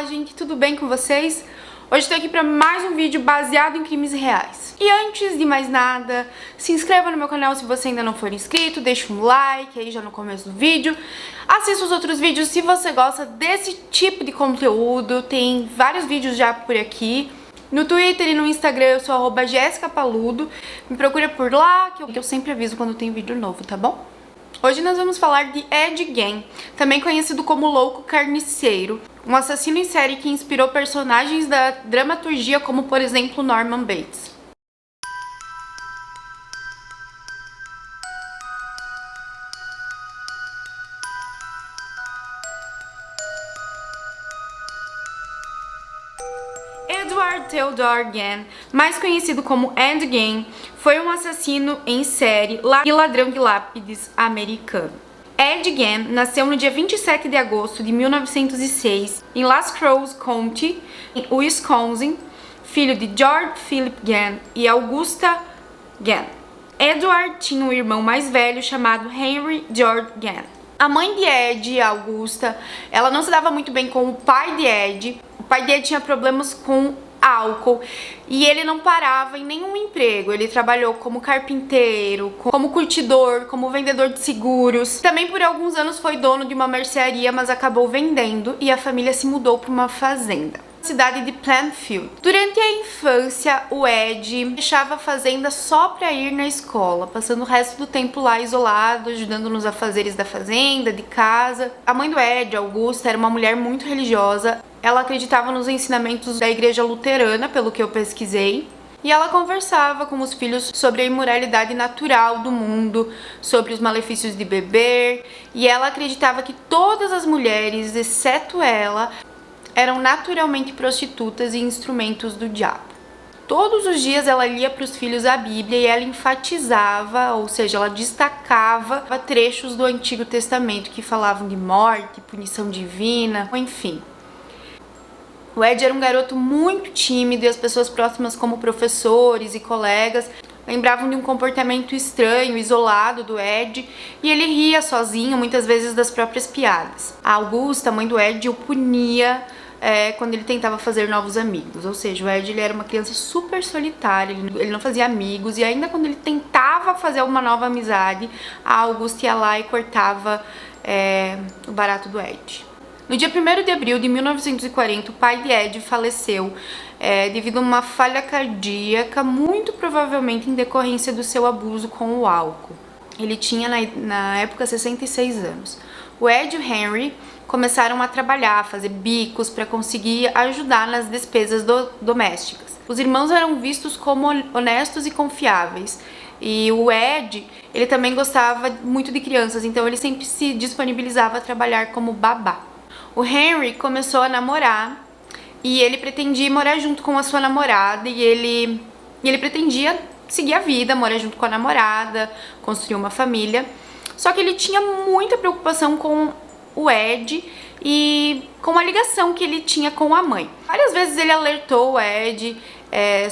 Olá, gente, tudo bem com vocês? Hoje estou aqui para mais um vídeo baseado em crimes reais. E antes de mais nada, se inscreva no meu canal se você ainda não for inscrito, deixa um like aí já no começo do vídeo. Assista os outros vídeos se você gosta desse tipo de conteúdo, tem vários vídeos já por aqui. No Twitter e no Instagram eu sou @jessicapaludo, me procura por lá que eu sempre aviso quando tem vídeo novo, tá bom? Hoje nós vamos falar de Ed Gein, também conhecido como Louco Carniceiro, um assassino em série que inspirou personagens da dramaturgia como, por exemplo, Norman Bates. Edward Theodore Gein, mais conhecido como Ed Gein, foi um assassino em série e ladrão de lápides americano. Ed Gein nasceu no dia 27 de agosto de 1906 em Las Crosse County, em Wisconsin, filho de George Philip Gein e Augusta Gein. Edward tinha um irmão mais velho chamado Henry George Gein. A mãe de Ed, Augusta, ela não se dava muito bem com o pai de Ed. O pai de Ed tinha problemas com álcool e ele não parava em nenhum emprego. Ele trabalhou como carpinteiro, como curtidor, como vendedor de seguros. Também por alguns anos foi dono de uma mercearia, mas acabou vendendo e a família se mudou para uma fazenda, cidade de Plainfield. Durante a infância, o Ed deixava a fazenda só para ir na escola, passando o resto do tempo lá isolado, ajudando nos afazeres da fazenda, de casa. A mãe do Ed, Augusta, era uma mulher muito religiosa. Ela acreditava nos ensinamentos da igreja luterana, pelo que eu pesquisei. E ela conversava com os filhos sobre a imoralidade natural do mundo, sobre os malefícios de beber. E ela acreditava que todas as mulheres, exceto ela, eram naturalmente prostitutas e instrumentos do diabo. Todos os dias ela lia para os filhos a Bíblia e ela enfatizava, ou seja, ela destacava trechos do Antigo Testamento que falavam de morte, punição divina, enfim. O Ed era um garoto muito tímido e as pessoas próximas, como professores e colegas, lembravam de um comportamento estranho, isolado do Ed, e ele ria sozinho, muitas vezes, das próprias piadas. A Augusta, a mãe do Ed, o punia quando ele tentava fazer novos amigos. Ou seja, o Ed ele era uma criança super solitária, ele não fazia amigos, e ainda quando ele tentava fazer uma nova amizade, a Augusta ia lá e cortava o barato do Ed. No dia 1º de abril de 1940, o pai de Ed faleceu devido a uma falha cardíaca, muito provavelmente em decorrência do seu abuso com o álcool. Ele tinha, na época, 66 anos. O Ed e o Henry começaram a trabalhar, a fazer bicos para conseguir ajudar nas despesas domésticas. Os irmãos eram vistos como honestos e confiáveis. E o Ed, ele também gostava muito de crianças, então ele sempre se disponibilizava a trabalhar como babá. O Henry começou a namorar e ele pretendia morar junto com a sua namorada e ele pretendia seguir a vida, morar junto com a namorada, construir uma família. Só que ele tinha muita preocupação com o Ed e com a ligação que ele tinha com a mãe. Várias vezes ele alertou o Ed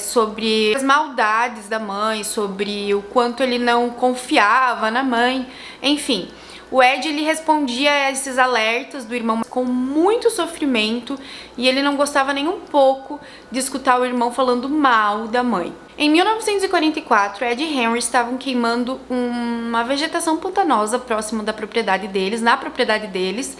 sobre as maldades da mãe, sobre o quanto ele não confiava na mãe, enfim. O Ed ele respondia a esses alertas do irmão com muito sofrimento e ele não gostava nem um pouco de escutar o irmão falando mal da mãe. Em 1944, Ed e Henry estavam queimando uma vegetação pantanosa próximo da propriedade deles, na propriedade deles,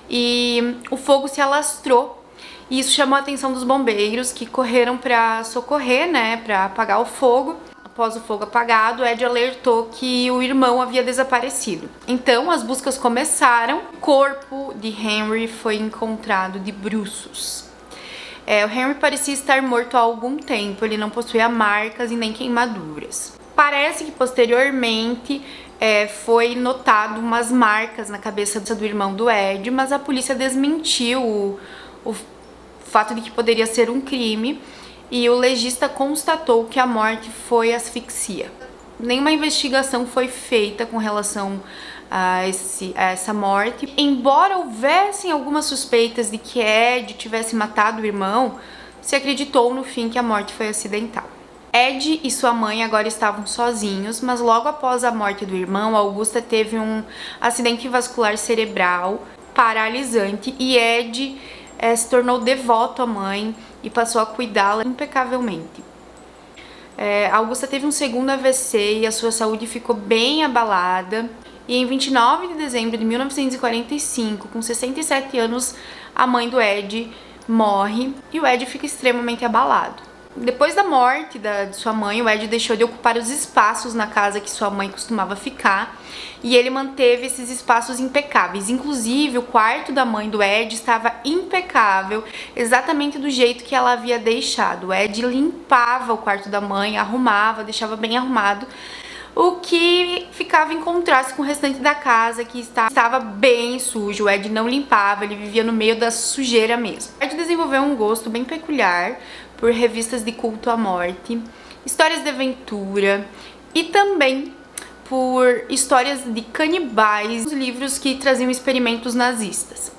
e o fogo se alastrou. E isso chamou a atenção dos bombeiros, que correram para socorrer, para apagar o fogo. Após o fogo apagado, Ed alertou que o irmão havia desaparecido. Então, as buscas começaram. O corpo de Henry foi encontrado de bruços. O Henry parecia estar morto há algum tempo, ele não possuía marcas e nem queimaduras. Parece que posteriormente foi notado umas marcas na cabeça do irmão do Ed, mas a polícia desmentiu o fato de que poderia ser um crime. E o legista constatou que a morte foi asfixia. Nenhuma investigação foi feita com relação a essa morte. Embora houvessem algumas suspeitas de que Ed tivesse matado o irmão, se acreditou no fim que a morte foi acidental. Ed e sua mãe agora estavam sozinhos, mas logo após a morte do irmão, Augusta teve um acidente vascular cerebral paralisante e Ed se tornou devoto à mãe e passou a cuidá-la impecavelmente. Augusta teve um segundo AVC e a sua saúde ficou bem abalada. E em 29 de dezembro de 1945, com 67 anos, a mãe do Ed morre e o Ed fica extremamente abalado. Depois da morte de sua mãe, o Ed deixou de ocupar os espaços na casa que sua mãe costumava ficar e ele manteve esses espaços impecáveis. Inclusive, o quarto da mãe do Ed estava impecável, exatamente do jeito que ela havia deixado. O Ed limpava o quarto da mãe, arrumava, deixava bem arrumado, o que ficava em contraste com o restante da casa, que estava bem sujo. O Ed não limpava, ele vivia no meio da sujeira mesmo. O Ed desenvolveu um gosto bem peculiar por revistas de culto à morte, histórias de aventura e também por histórias de canibais, livros que traziam experimentos nazistas.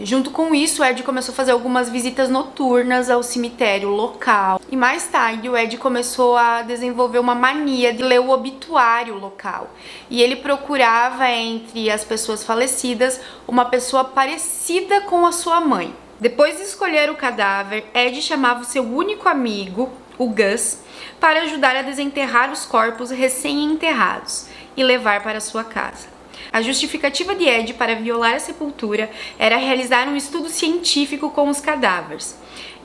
Junto com isso, o Ed começou a fazer algumas visitas noturnas ao cemitério local. E mais tarde, o Ed começou a desenvolver uma mania de ler o obituário local. E ele procurava entre as pessoas falecidas uma pessoa parecida com a sua mãe. Depois de escolher o cadáver, Ed chamava o seu único amigo, o Gus, para ajudar a desenterrar os corpos recém-enterrados e levar para sua casa. A justificativa de Ed para violar a sepultura era realizar um estudo científico com os cadáveres.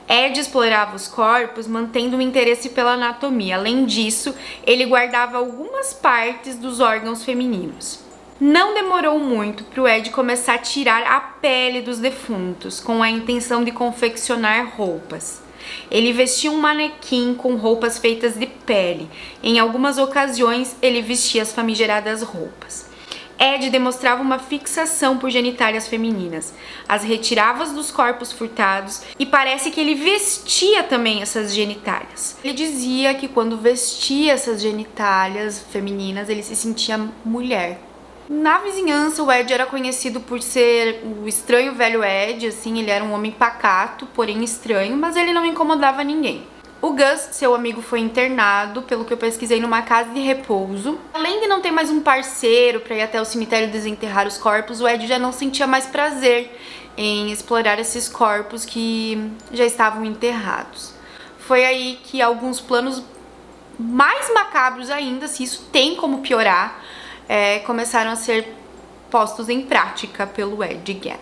Ed explorava os corpos, mantendo um interesse pela anatomia. Além disso, ele guardava algumas partes dos órgãos femininos. Não demorou muito para o Ed começar a tirar a pele dos defuntos, com a intenção de confeccionar roupas. Ele vestia um manequim com roupas feitas de pele. Em algumas ocasiões, ele vestia as famigeradas roupas. Ed demonstrava uma fixação por genitálias femininas, as retirava dos corpos furtados e parece que ele vestia também essas genitálias. Ele dizia que quando vestia essas genitálias femininas, ele se sentia mulher. Na vizinhança, o Ed era conhecido por ser o estranho velho Ed, assim, ele era um homem pacato, porém estranho, mas ele não incomodava ninguém. O Gus, seu amigo, foi internado, pelo que eu pesquisei, numa casa de repouso. Além de não ter mais um parceiro para ir até o cemitério desenterrar os corpos, o Ed já não sentia mais prazer em explorar esses corpos que já estavam enterrados. Foi aí que alguns planos mais macabros ainda, se isso tem como piorar, começaram a ser postos em prática pelo Ed Gein.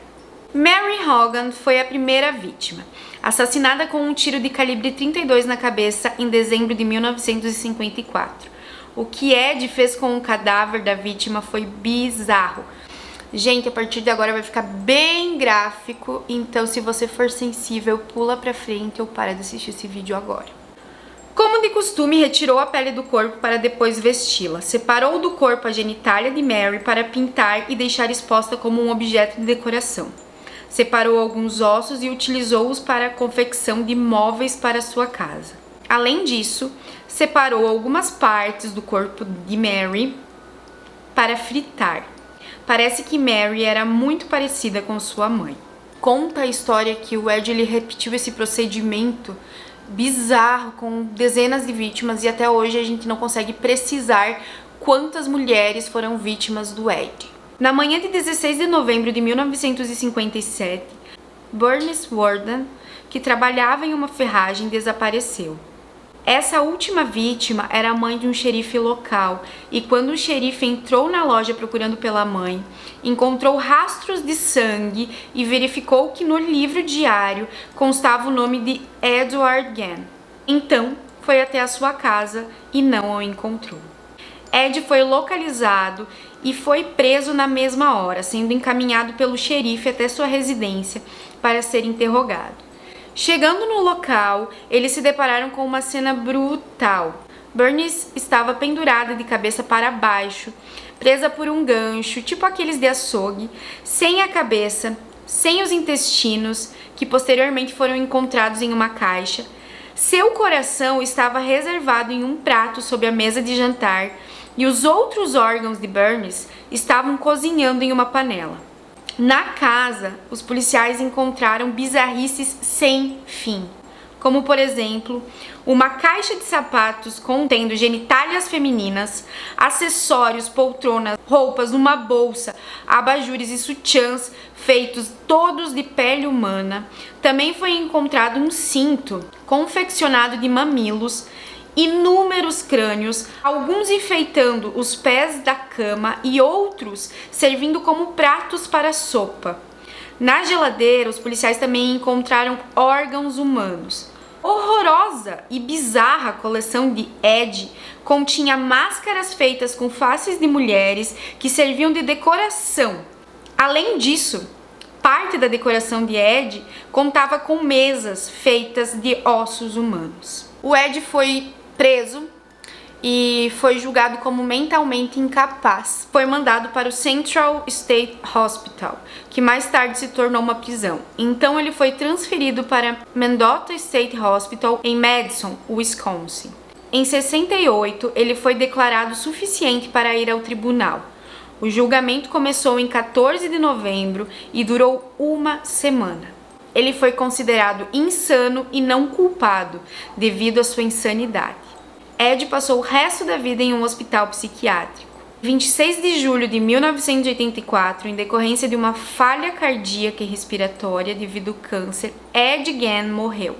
Mary Hogan foi a primeira vítima, assassinada com um tiro de calibre 32 na cabeça em dezembro de 1954. O que Ed fez com o cadáver da vítima foi bizarro. Gente, a partir de agora vai ficar bem gráfico, então se você for sensível, pula pra frente ou para de assistir esse vídeo agora. Como de costume, retirou a pele do corpo para depois vesti-la. Separou do corpo a genitália de Mary para pintar e deixar exposta como um objeto de decoração. Separou alguns ossos e utilizou-os para a confecção de móveis para sua casa. Além disso, separou algumas partes do corpo de Mary para fritar. Parece que Mary era muito parecida com sua mãe. Conta a história que o Ed repetiu esse procedimento bizarro com dezenas de vítimas e até hoje a gente não consegue precisar quantas mulheres foram vítimas do Ed. Na manhã de 16 de novembro de 1957, Bernice Worden, que trabalhava em uma ferragem, desapareceu. Essa última vítima era a mãe de um xerife local e quando o xerife entrou na loja procurando pela mãe, encontrou rastros de sangue e verificou que no livro diário constava o nome de Edward Gein. Então, foi até a sua casa e não o encontrou. Ed foi localizado e foi preso na mesma hora, sendo encaminhado pelo xerife até sua residência para ser interrogado. Chegando no local, eles se depararam com uma cena brutal. Bernice estava pendurada de cabeça para baixo, presa por um gancho, tipo aqueles de açougue, sem a cabeça, sem os intestinos, que posteriormente foram encontrados em uma caixa. Seu coração estava reservado em um prato sobre a mesa de jantar e os outros órgãos de Bernice estavam cozinhando em uma panela. Na casa, os policiais encontraram bizarrices sem fim, como por exemplo, uma caixa de sapatos contendo genitálias femininas, acessórios, poltronas, roupas, uma bolsa, abajures e sutiãs feitos todos de pele humana. Também foi encontrado um cinto confeccionado de mamilos, inúmeros crânios, alguns enfeitando os pés da cama e outros servindo como pratos para sopa. Na geladeira, os policiais também encontraram órgãos humanos. Horrorosa e bizarra coleção de Ed continha máscaras feitas com faces de mulheres que serviam de decoração. Além disso, parte da decoração de Ed contava com mesas feitas de ossos humanos. O Ed foi preso e foi julgado como mentalmente incapaz. Foi mandado para o Central State Hospital, que mais tarde se tornou uma prisão. Então ele foi transferido para Mendota State Hospital em Madison, Wisconsin. Em 68, ele foi declarado suficiente para ir ao tribunal. O julgamento começou em 14 de novembro e durou uma semana. Ele foi considerado insano e não culpado devido à sua insanidade. Ed passou o resto da vida em um hospital psiquiátrico. 26 de julho de 1984, em decorrência de uma falha cardíaca e respiratória devido ao câncer, Ed Gein morreu.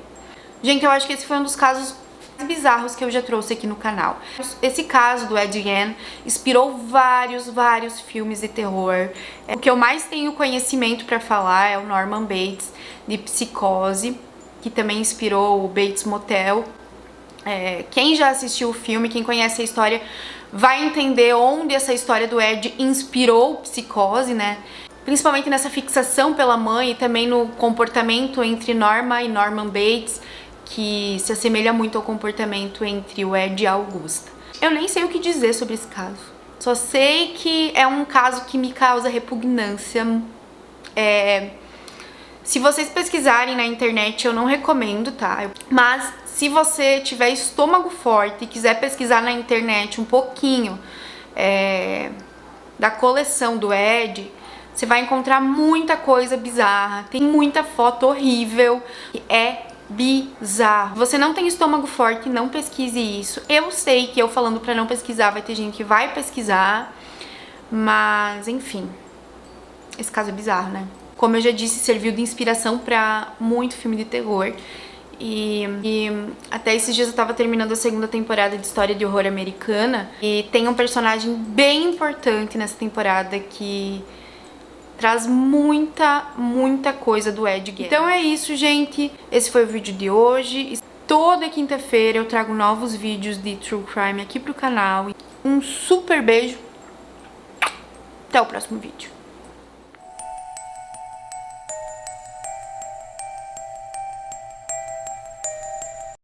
Gente, eu acho que esse foi um dos casos mais bizarros que eu já trouxe aqui no canal. Esse caso do Ed Gein inspirou vários filmes de terror. O que eu mais tenho conhecimento para falar é o Norman Bates, de Psicose, que também inspirou o Bates Motel. Quem já assistiu o filme, quem conhece a história, vai entender onde essa história do Ed inspirou Psicose, né? Principalmente nessa fixação pela mãe e também no comportamento entre Norma e Norman Bates, que se assemelha muito ao comportamento entre o Ed e a Augusta. Eu nem sei o que dizer sobre esse caso. Só sei que é um caso que me causa repugnância. Se vocês pesquisarem na internet, eu não recomendo, tá? Mas se você tiver estômago forte e quiser pesquisar na internet um pouquinho da coleção do Ed, você vai encontrar muita coisa bizarra. Tem muita foto horrível. É bizarro. Você não tem estômago forte, não pesquise isso. Eu sei que eu falando pra não pesquisar, vai ter gente que vai pesquisar. Mas, enfim. Esse caso é bizarro, né? Como eu já disse, serviu de inspiração pra muito filme de terror. E até esses dias eu tava terminando a segunda temporada de História de Horror Americana. E tem um personagem bem importante nessa temporada que traz muita coisa do Ed Gein. Então é isso, gente. Esse foi o vídeo de hoje. Toda quinta-feira eu trago novos vídeos de True Crime aqui pro canal. Um super beijo. Até o próximo vídeo.